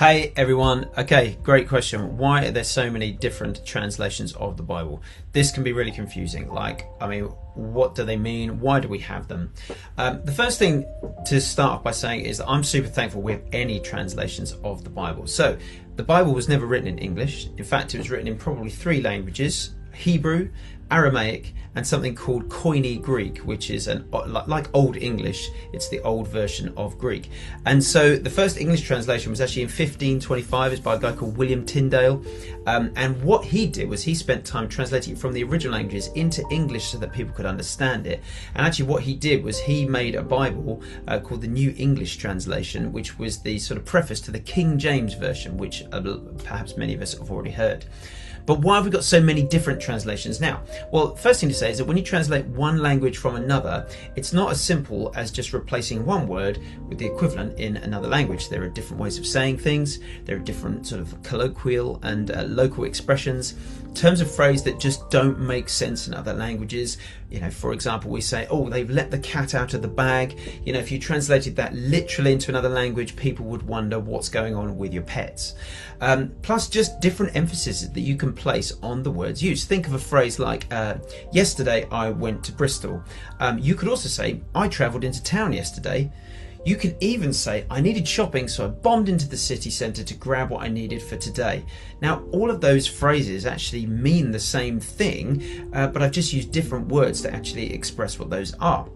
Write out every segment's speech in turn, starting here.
Hey everyone, okay, great question. Why are there so many different translations of the Bible? This can be really confusing. What do they mean? Why do we have them? The first thing to start off by saying is that I'm super thankful we have any translations of the Bible. So the Bible was never written in English. In fact, it was written in probably three languages: Hebrew, Aramaic, and something called Koine Greek, which is like Old English. It's the old version of Greek. And so the first English translation was actually in 1525. It's by a guy called William Tyndale. And what he did was he spent time translating it from the original languages into English so that people could understand it. And actually what he did was he made a Bible called the New English Translation, which was the sort of preface to the King James Version, which perhaps many of us have already heard. But why have we got so many different translations now? Well, first thing to say is that when you translate one language from another, it's not as simple as just replacing one word with the equivalent in another language. There are different ways of saying things. There are different sort of colloquial and local expressions, terms of phrase that just don't make sense in other languages. You know, for example, we say, oh, they've let the cat out of the bag. You know, if you translated that literally into another language, people would wonder what's going on with your pets. Plus just different emphasis that you can place on the words used. Think of a phrase like, yesterday I went to Bristol. You could also say, I travelled into town yesterday. You can even say, I needed shopping, so I bombed into the city centre to grab what I needed for today. Now, all of those phrases actually mean the same thing, but I've just used different words to actually express what those are.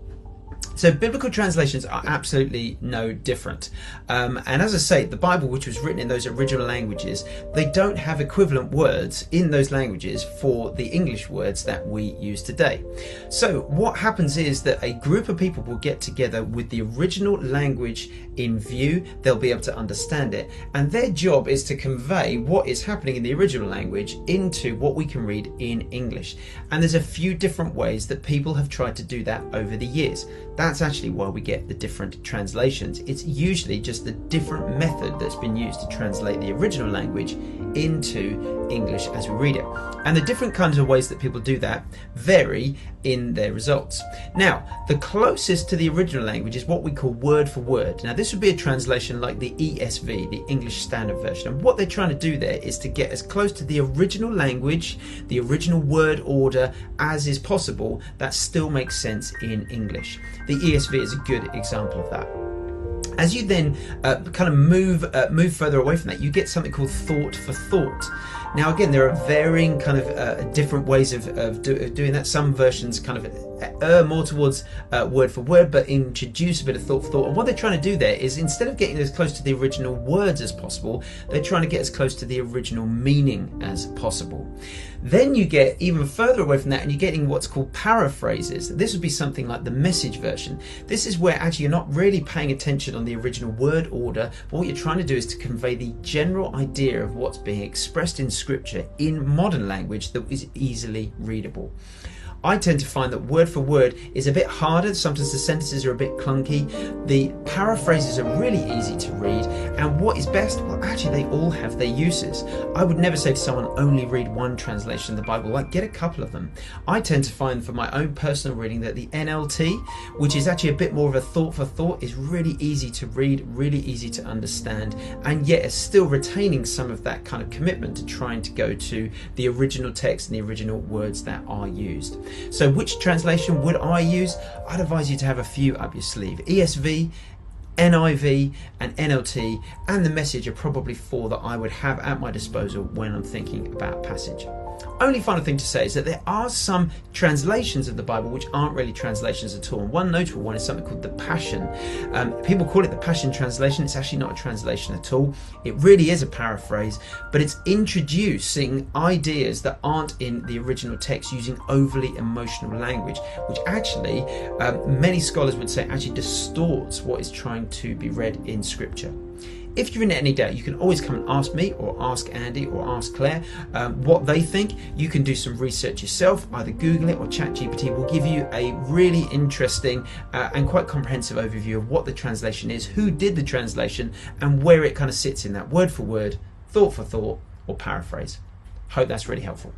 So biblical translations are absolutely no different. And as I say, the Bible, which was written in those original languages, they don't have equivalent words in those languages for the English words that we use today. So what happens is that a group of people will get together with the original language in view. They'll be able to understand it. And their job is to convey what is happening in the original language into what we can read in English. And there's a few different ways that people have tried to do that over the years. That's actually why we get the different translations. It's usually just the different method that's been used to translate the original language into English as we read it. And the different kinds of ways that people do that vary in their results. Now, the closest to the original language is what we call word for word. Now, this would be a translation like the ESV, the English Standard Version. And what they're trying to do there is to get as close to the original language, the original word order as is possible, that still makes sense in English. The ESV is a good example of that. As you then kind of move further away from that, you get something called thought for thought. Now again, there are varying kind of different ways of doing that. Some versions kind of err more towards word for word, but introduce a bit of thought for thought. And what they're trying to do there is, instead of getting as close to the original words as possible, they're trying to get as close to the original meaning as possible. Then you get even further away from that and you're getting what's called paraphrases. This would be something like the Message version. This is where actually you're not really paying attention on the original word order, but what you're trying to do is to convey the general idea of what's being expressed in Scripture in modern language that is easily readable. I tend to find that word for word is a bit harder. Sometimes the sentences are a bit clunky. The paraphrases are really easy to read. And what is best? Well, actually, they all have their uses. I would never say to someone, only read one translation of the Bible. Like, get a couple of them. I tend to find for my own personal reading that the NLT, which is actually a bit more of a thought for thought, is really easy to read, really easy to understand, and yet is still retaining some of that kind of commitment to trying to go to the original text and the original words that are used. So which translation would I use? I'd advise you to have a few up your sleeve. ESV, NIV and NLT and the Message are probably four that I would have at my disposal when I'm thinking about passage. Only final thing to say is that there are some translations of the Bible which aren't really translations at all. And one notable one is something called the Passion. People call it the Passion Translation. It's actually not a translation at all. It really is a paraphrase, but it's introducing ideas that aren't in the original text using overly emotional language, which actually many scholars would say actually distorts what is trying to be read in Scripture. If you're in any doubt, you can always come and ask me or ask Andy or ask Claire what they think. You can do some research yourself, either Google it or ChatGPT will give you a really interesting and quite comprehensive overview of what the translation is, who did the translation, and where it kind of sits in that word for word, thought for thought, or paraphrase. Hope that's really helpful.